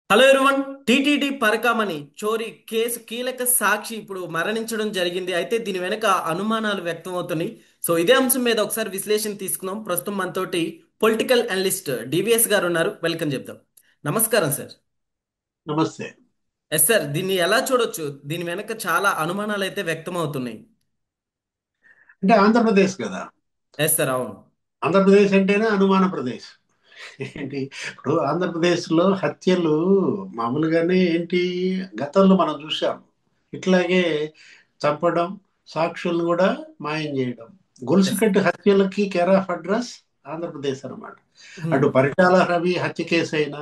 Hello everyone. TTD Parakamani చోరీ case కీలక సాక్షి ఇప్పుడు మరణించడం జరిగింది. అయితే దీని వెనుక అనుమానాలు వ్యక్తమవుతున్నాయి. సో ఇదే అంశం మీద ఒకసారి విశ్లేషణ తీసుకుందాం. ప్రస్తుతం మనతోటి పొలిటికల్ అనలిస్ట్ డివిఎస్ గారు ఉన్నారు. వెల్కమ్ చెప్దాం. నమస్కారం సార్. నమస్తే. ఎస్ సార్, దీన్ని ఎలా చూడొచ్చు? దీని వెనుక చాలా అనుమానాలు అయితే వ్యక్తమవుతున్నాయి. అంటే ఆంధ్రప్రదేశ్ కదా. ఎస్ సార్, అవును. ఆంధ్రప్రదేశ్ అంటేనే అనుమాన ప్రదేశ్. ఏంటి ఇప్పుడు ఆంధ్రప్రదేశ్లో హత్యలు మామూలుగానే ఏంటి, గతంలో మనం చూసాం. ఇట్లాగే చంపడం, సాక్షులను కూడా మాయం చేయడం, ఎస్. గొలుసుకట్టు హత్యలకి కేర్ ఆఫ్ అడ్రస్ ఆంధ్రప్రదేశ్ అన్నమాట. అటు పరిటాల రవి హత్య కేసు అయినా,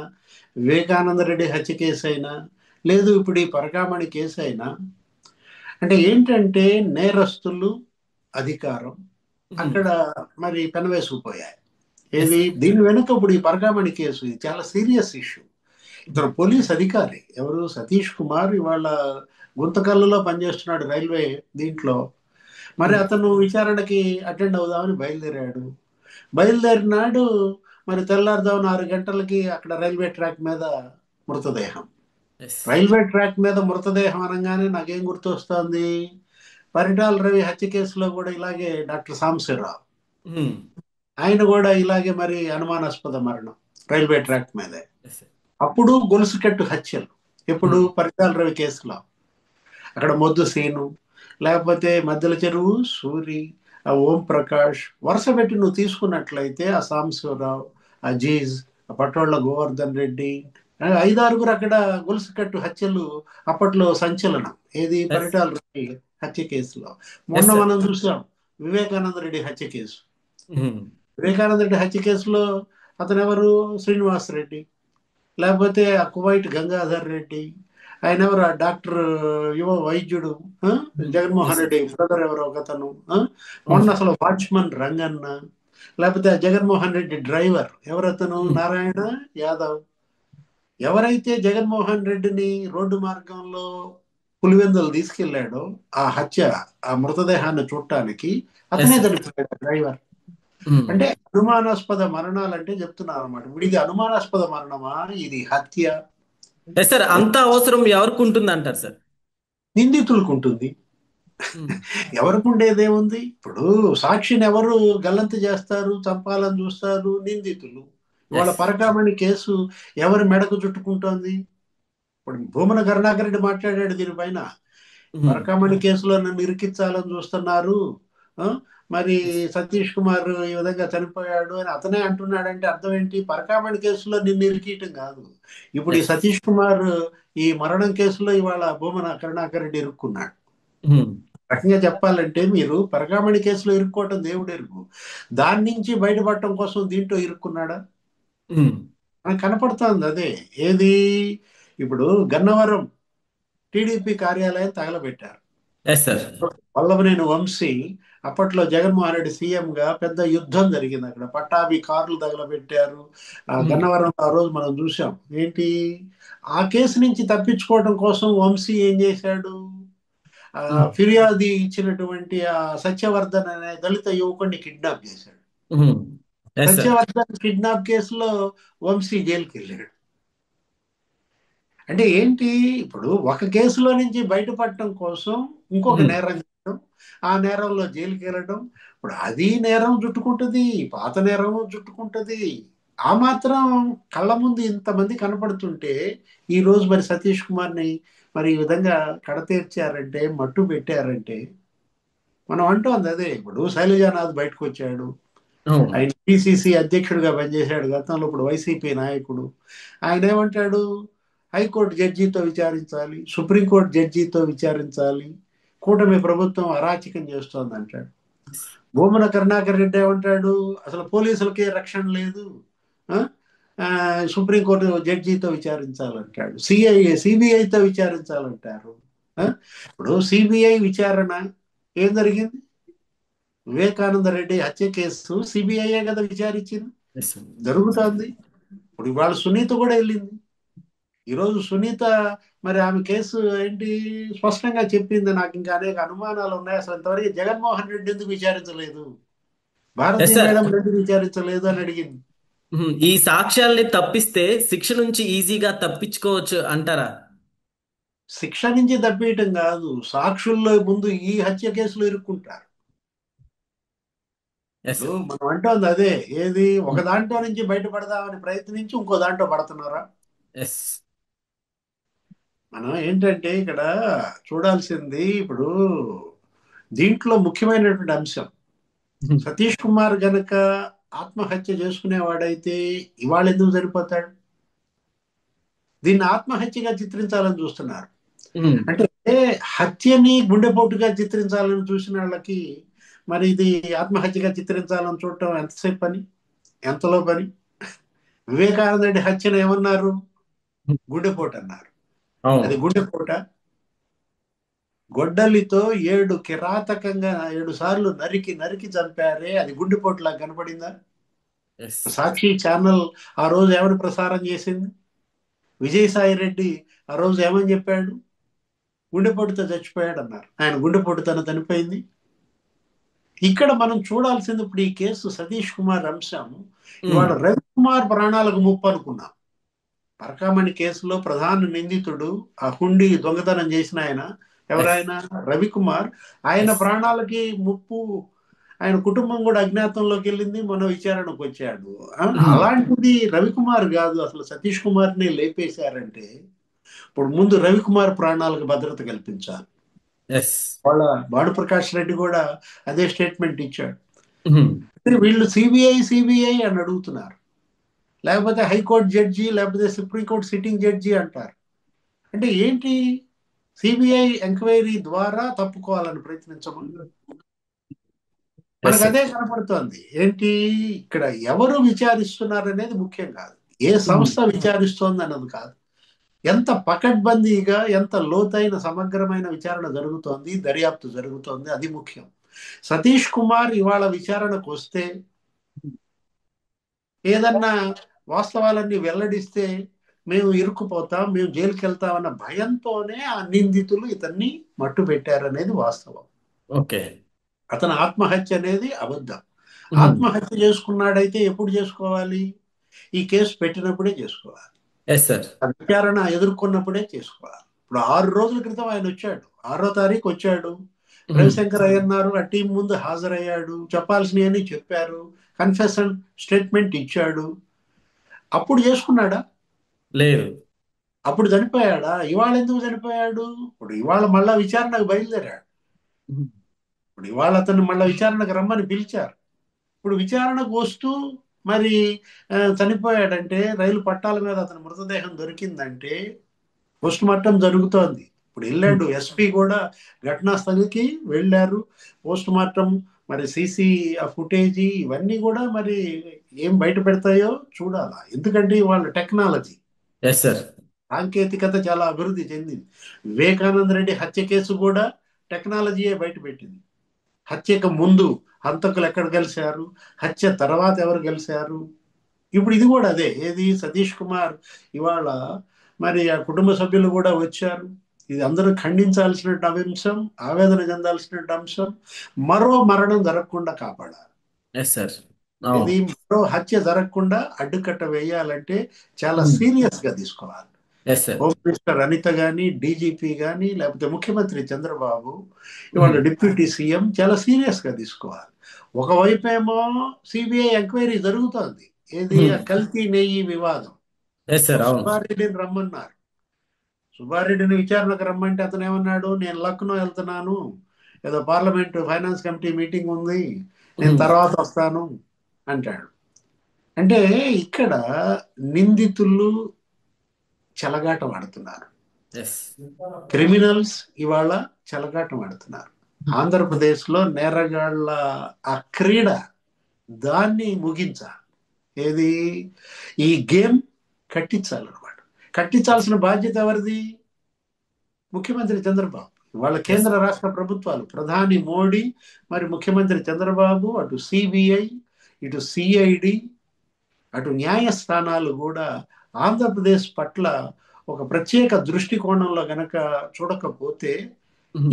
వివేకానంద రెడ్డి హత్య కేసు అయినా, లేదు ఇప్పుడు ఈ పరకామణి కేసు అయినా, అంటే ఏంటంటే నేరస్తులు, అధికారం అక్కడ మరి పెనవేసుకుపోయాయి. ఎస్. ఏది దీని వెనుక ఇప్పుడు ఈ పరకామణి కేసు ఇది చాలా సీరియస్ ఇష్యూ. ఇతను పోలీస్ అధికారి ఎవరు, సతీష్ కుమార్, ఇవాళ గుంతకల్లులో పనిచేస్తున్నాడు రైల్వే దీంట్లో. మరి అతను విచారణకి అటెండ్ అవుదామని బయలుదేరాడు. బయలుదేరినాడు, మరి తెల్లారుదామున 6 గంటలకి అక్కడ రైల్వే ట్రాక్ మీద మృతదేహం. ఎస్. రైల్వే ట్రాక్ మీద మృతదేహం అనగానే నాకేం గుర్తొస్తోంది, పరిటాల రవి హత్య కేసులో కూడా ఇలాగే డాక్టర్ సాంబశివరావు, ఆయన కూడా ఇలాగే మరి అనుమానాస్పద మరణం రైల్వే ట్రాక్ మీదే. ఎస్. అప్పుడు గొలుసు కట్టు హత్యలు ఎప్పుడు పరిటాల రవి కేసులో అక్కడ మొద్దు సీను, లేకపోతే మద్దెల చెరువు సూరి, ఆ ఓం ప్రకాష్, వరుస పెట్టి నువ్వు తీసుకున్నట్లయితే ఆ సాంబశివరావు, అజీజ్, ఆ పటోళ్ళ గోవర్ధన్ రెడ్డి, ఐదారుగురు అక్కడ గొలుసు కట్టు హత్యలు అప్పట్లో సంచలనం. ఏది ఎస్. పరిటాల రెడ్డి హత్య కేసులో. మొన్న ఎస్ సార్. మనం చూసాం వివేకానంద రెడ్డి హత్య కేసు. వివేకానంద రెడ్డి హత్య కేసులో అతను ఎవరు, శ్రీనివాస్ రెడ్డి, లేకపోతే ఆ కువైట్ గంగాధర్ రెడ్డి, ఆయన ఎవరు, ఆ డాక్టర్, యువ వైద్యుడు, ఆ? Yes Jaganmohan sir. Reddy brother ఎవరో ఒకతను, ఆ? మొన్న అసలు వాచ్మన్ రంగన్న, లేకపోతే ఆ జగన్మోహన్ రెడ్డి డ్రైవర్ ఎవరతను, నారాయణ యాదవ్. ఎవరైతే జగన్మోహన్ రెడ్డిని రోడ్డు మార్గంలో పులివెందులు తీసుకెళ్లాడో ఆ హత్య, ఆ మృతదేహాన్ని చూడటానికి, ఎస్ అతనే సార్. చనిపోయాడు డ్రైవర్. అంటే అనుమానాస్పద మరణాలు అంటే చెప్తున్నారు అనమాట. ఇప్పుడు ఇది అనుమానాస్పద మరణమా, ఇది హత్య? ఎస్ సార్, అంత అవసరం ఎవరికి ఉంటుంది అంటారు సార్? నిందితులకు ఉంటుంది. ఎవరికి ఉండేదేముంది, ఇప్పుడు సాక్షిని ఎవరు గల్లంతు చేస్తారు, చంపాలని చూస్తారు, నిందితులు. ఇవాళ ఎస్. పరకామణి కేసు ఎవరి మెడకు చుట్టుకుంటోంది? ఇప్పుడు భూమన కరుణాకర్ రెడ్డి మాట్లాడాడు దీనిపైన. పరకామణి కేసులో నన్ను ఇరికించాలని చూస్తున్నారు, ఆ? మరి సతీష్ కుమార్ ఈ విధంగా చనిపోయాడు అని అతనే అంటున్నాడంటే అర్థం ఏంటి? పరకామణి కేసులో నిన్ను ఇరికియటం కాదు. ఇప్పుడు ఈ ఎస్. సతీష్ కుమార్ ఈ మరణం కేసులో ఇవాళ భూమన కరుణాకర్ రెడ్డి ఇరుక్కున్నాడు. రకంగా చెప్పాలంటే మీరు పరకామణి కేసులో ఇరుక్కోవటం దేవుడు ఎరుగు, దాని నుంచి బయటపడటం కోసం దీంట్లో ఇరుక్కున్నాడా? మనకు కనపడుతోంది అదే. ఏది, ఇప్పుడు గన్నవరం టీడీపీ కార్యాలయం తగలబెట్టారు. Yes sir. వల్లభనేని వంశీ అప్పట్లో జగన్మోహన్ రెడ్డి సీఎంగా పెద్ద యుద్ధం జరిగింది అక్కడ. పట్టాభి కార్లు తగలబెట్టారు. ఆ గన్నవరం ఆ రోజు మనం చూసాం. ఏంటి, ఆ కేసు నుంచి తప్పించుకోవడం కోసం వంశీ ఏం చేశాడు, ఆ ఫిర్యాదు ఇచ్చినటువంటి ఆ సత్యవర్ధన్ అనే దళిత యువకుడిని కిడ్నాప్ చేశాడు. Yes sir. సత్యవర్ధన్ కిడ్నాప్ కేసులో వంశీ జైలుకి వెళ్ళాడు. అంటే ఏంటి, ఇప్పుడు ఒక కేసులో నుంచి బయటపడటం కోసం ఇంకొక నేరం చేయడం, ఆ నేరంలో జైలుకి వెళ్ళడం, ఇప్పుడు అది నేరం చుట్టుకుంటుంది, పాత నేరం చుట్టుకుంటుంది. ఆ మాత్రం కళ్ళ ముందు ఇంతమంది కనపడుతుంటే ఈ రోజు మరి సతీష్ కుమార్ని మరి ఈ విధంగా కడతీర్చారంటే, మట్టు పెట్టారంటే, మనం అంటోంది అదే. ఇప్పుడు శైలజానాథ్ బయటకు వచ్చాడు, అవును. ఆయన పిసిసి అధ్యక్షుడిగా పనిచేశాడు గతంలో, ఇప్పుడు వైసీపీ నాయకుడు. ఆయన ఏమంటాడు, హైకోర్టు జడ్జితో విచారించాలి, సుప్రీంకోర్టు జడ్జితో విచారించాలి, కూటమి ప్రభుత్వం అరాచకం చేస్తోంది అంటాడు. భూమన కరుణాకర్ రెడ్డి ఏమంటాడు, అసలు పోలీసులకే రక్షణ లేదు, ఆ? ఆ, సుప్రీంకోర్టు జడ్జితో విచారించాలంటాడు, సిబిఐతో విచారించాలంటారు. ఆ? ఇప్పుడు సిబిఐ విచారణ ఏం జరిగింది, వివేకానంద రెడ్డి హత్య కేసు సిబిఐయే కదా విచారించింది, ఎస్ సార్. జరుగుతోంది. ఇప్పుడు ఇవాళ సునీత కూడా వెళ్ళింది. ఈరోజు సునీత మరి ఆమె కేసు ఏంటి స్పష్టంగా చెప్పింది. నాకు ఇంకా అనేక అనుమానాలు ఉన్నాయి, అసలు ఇంతవరకు జగన్మోహన్ రెడ్డి ఎందుకు విచారించలేదు, ఎస్ భారతీయ సార్. మేడం ఎందుకు విచారించలేదు అని అడిగింది. ఈ సాక్ష్యాల్ని తప్పిస్తే శిక్ష నుంచి ఈజీగా తప్పించుకోవచ్చు అంటారా? శిక్ష నుంచి తప్పేయటం కాదు, సాక్షుల్లో ముందు ఈ హత్య కేసులో ఇరుక్కుంటారు. ఎస్. ఇప్పుడు మనం అంటోంది అదే, ఏది ఒక దాంట్లో నుంచి బయటపడదామని ప్రయత్నించి ఇంకో దాంట్లో పడుతున్నారా? ఎస్. మనం ఏంటంటే ఇక్కడ చూడాల్సింది ఇప్పుడు దీంట్లో ముఖ్యమైనటువంటి అంశం, సతీష్ కుమార్ గనక ఆత్మహత్య చేసుకునేవాడైతే ఇవాళ ఎందుకు చనిపోతాడు? దీన్ని ఆత్మహత్యగా చిత్రించాలని చూస్తున్నారు. అంటే హత్యని గుండెపోటుగా చిత్రించాలని చూసిన వాళ్ళకి మరి ఇది ఆత్మహత్యగా చిత్రించాలని చూడటం ఎంతసేపు పని, ఎంతలో పని? వివేకానంద రెడ్డి హత్యను ఏమన్నారు? గుండెపోటు అన్నారు. అది అవును. గుండెపోట? గొడ్డలితో 7 కిరాతకంగా 7 సార్లు నరికి నరికి చంపారే, అది గుండెపోటులా కనపడిందా? ఎస్. సాక్షి ఛానల్ ఆ రోజు ఏమని ప్రసారం చేసింది? విజయసాయి రెడ్డి ఆ రోజు ఏమని చెప్పాడు? గుండెపోటుతో చచ్చిపోయాడు అన్నారు. ఆయన గుండెపోటుతో చనిపోయింది. ఇక్కడ మనం చూడాల్సింది ఇప్పుడు ఈ కేసు సతీష్ కుమార్ అంశం. ఇవాళ రవికుమార్ ప్రాణాలకు ముప్పు అనుకున్నాం. పరకామణి కేసులో ప్రధాన నిందితుడు, ఆ హుండీ దొంగతనం చేసిన ఆయన ఎస్. ఎవరైనా రవికుమార్, ఆయన ఎస్. ప్రాణాలకి ముప్పు. ఆయన కుటుంబం కూడా అజ్ఞాతంలోకి వెళ్ళింది, మన విచారణకు వచ్చాడు. అలాంటిది రవికుమార్ కాదు, అసలు సతీష్ కుమార్ని లేపేశారంటే ఇప్పుడు ముందు రవికుమార్ ప్రాణాలకు భద్రత కల్పించాలి. ఎస్. వాళ్ళ భానుప్రకాష్ రెడ్డి కూడా అదే స్టేట్మెంట్ ఇచ్చాడు. అంటే వీళ్ళు సిబిఐ సిబిఐ అని అడుగుతున్నారు, లేకపోతే హైకోర్టు జడ్జి, లేకపోతే సుప్రీంకోర్టు సిట్టింగ్ జడ్జి అంటారు. అంటే ఏంటి? సిబిఐ ఎంక్వైరీ ద్వారా తప్పుకోవాలని ప్రయత్నించమా? ఎస్. మనకు అదే కనపడుతోంది. ఏంటి ఇక్కడ ఎవరు విచారిస్తున్నారు అనేది ముఖ్యం కాదు, ఏ సంస్థ విచారిస్తోంది అన్నది కాదు, ఎంత పకడ్బందీగా ఎంత లోతైన సమగ్రమైన విచారణ జరుగుతోంది, దర్యాప్తు జరుగుతోంది, అది ముఖ్యం. సతీష్ కుమార్ ఇవాళ విచారణకు వస్తే ఏదన్నా వాస్తవాలన్నీ వెల్లడిస్తే మేము ఇరుక్కుపోతాం, మేము జైలుకి వెళ్తామన్న భయంతోనే ఆ నిందితులు ఇతన్ని మట్టు పెట్టారనేది వాస్తవం. ఓకే. అతను ఆత్మహత్య అనేది అబద్ధం. ఆత్మహత్య చేసుకున్నాడైతే ఎప్పుడు చేసుకోవాలి? ఈ కేసు పెట్టినప్పుడే చేసుకోవాలి, ఎస్ సార్. ఆ విచారణ ఎదుర్కొన్నప్పుడే చేసుకోవాలి. ఇప్పుడు 6 రోజుల క్రితం ఆయన వచ్చాడు, 6వ తారీఖు వచ్చాడు. రవిశంకర్ అయ్యన్నారు ఆ టీం ముందు హాజరయ్యాడు, చెప్పాల్సినవన్నీ చెప్పారు, కన్ఫెషన్ స్టేట్మెంట్ ఇచ్చాడు. అప్పుడు చేసుకున్నాడా? లేదు. అప్పుడు చనిపోయాడా? ఇవాళ ఎందుకు చనిపోయాడు? ఇప్పుడు ఇవాళ మళ్ళా విచారణకు బయలుదేరాడు. ఇప్పుడు ఇవాళ అతన్ని మళ్ళా విచారణకు రమ్మని పిలిచారు. ఇప్పుడు విచారణకు వస్తూ మరి చనిపోయాడంటే, రైలు పట్టాల మీద అతని మృతదేహం దొరికిందంటే పోస్ట్ మార్టం జరుగుతోంది. ఇప్పుడు వెళ్ళాడు ఎస్పీ కూడా ఘటనా స్థలికి వెళ్ళారు. పోస్ట్ మార్టం మరి సీసీ ఫుటేజీ ఇవన్నీ కూడా మరి ఏం బయట పెడతాయో చూడాలా, ఎందుకంటే వాళ్ళ టెక్నాలజీ ఎస్ సార్. సాంకేతికత చాలా అభివృద్ధి చెందింది. వివేకానంద రెడ్డి హత్య కేసు కూడా టెక్నాలజీయే బయట పెట్టింది. హత్యకు ముందు హంతకులు ఎక్కడ కలిశారు, హత్య తర్వాత ఎవరు కలిశారు. ఇప్పుడు ఇది కూడా అదే, ఏది సతీష్ కుమార్ ఇవాళ మరి ఆ కుటుంబ సభ్యులు కూడా వచ్చారు. ఇది అందరూ ఖండించాల్సిన అంశం, ఆవేదన చెందాల్సిన అంశం. మరో మరణం జరగకుండా కాపాడాలి. Yes sir. ఇది అవును. మరో హత్య జరగకుండా అడ్డుకట్ట వేయాలంటే చాలా సీరియస్ గా తీసుకోవాలి. Yes sir. Home minister Anitha కానీ, డీజీపీ కానీ, లేకపోతే ముఖ్యమంత్రి చంద్రబాబు, ఇవాళ డిప్యూటీ సీఎం చాలా సీరియస్ గా తీసుకోవాలి. ఒకవైపు ఏమో సిబిఐ ఎంక్వైరీ జరుగుతోంది, ఏది ఆ కల్తీ నెయ్యి వివాదం. Yes sir. అవును. సుబ్బారెడ్డిని రమ్మన్నారు. సుబ్బారెడ్డిని విచారణకు రమ్మంటే అతను ఏమన్నాడు? నేను లక్నో వెళ్తున్నాను, ఏదో పార్లమెంట్ ఫైనాన్స్ కమిటీ మీటింగ్ ఉంది, నేను తర్వాత వస్తాను అంటాడు. అంటే ఇక్కడ నిందితులు చెలగాటం ఆడుతున్నారు, ఎస్. క్రిమినల్స్ ఇవాళ చెలగాటం ఆడుతున్నారు. ఆంధ్రప్రదేశ్లో నేరగాళ్ల ఆ క్రీడ దాన్ని ముగించాలి. ఏది ఈ గేమ్ కట్టించాలన్నమాట. కట్టించాల్సిన బాధ్యత ఎవరిది? ముఖ్యమంత్రి చంద్రబాబు. వాళ్ళ ఎస్. కేంద్ర రాష్ట్ర ప్రభుత్వాలు, ప్రధాని మోడీ, మరి ముఖ్యమంత్రి చంద్రబాబు, అటు సిబిఐ, ఇటు సిఐడి, అటు న్యాయస్థానాలు కూడా ఆంధ్రప్రదేశ్ పట్ల ఒక ప్రత్యేక దృష్టికోణంలో గనక చూడకపోతే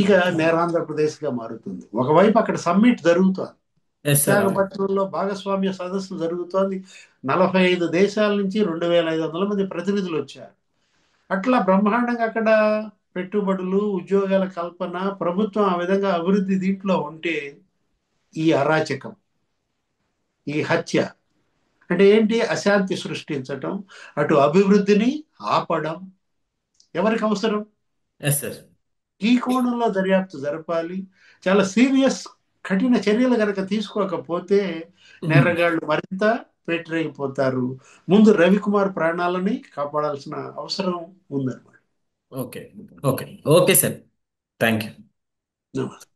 ఇక నేరాంధ్రప్రదేశ్గా మారుతుంది. ఒకవైపు అక్కడ సమ్మిట్ జరుగుతోంది, ఎస్ సార్. అవును. విశాఖపట్నంలో భాగస్వామ్య సదస్సు జరుగుతోంది. 45 దేశాల నుంచి 2500 మంది ప్రతినిధులు వచ్చారు. అట్లా బ్రహ్మాండంగా అక్కడ పెట్టుబడులు, ఉద్యోగాల కల్పన, ప్రభుత్వం ఆ విధంగా అభివృద్ధి దీంట్లో ఉంటే, ఈ అరాచకం, ఈ హత్య అంటే ఏంటి? అశాంతి సృష్టించటం, అటు అభివృద్ధిని ఆపడం ఎవరికి అవసరం? Yes sir. ఈ కోణంలో దర్యాప్తు జరపాలి. చాలా సీరియస్, కఠిన చర్యలు కనుక తీసుకోకపోతే నేరగాళ్ళు మరింత పెట్టరైపోతారు. ముందు రవికుమార్ ప్రాణాలని కాపాడాల్సిన అవసరం ఉందన్నమాట. Okay. Okay. Okay sir. Thank you. నమస్తే.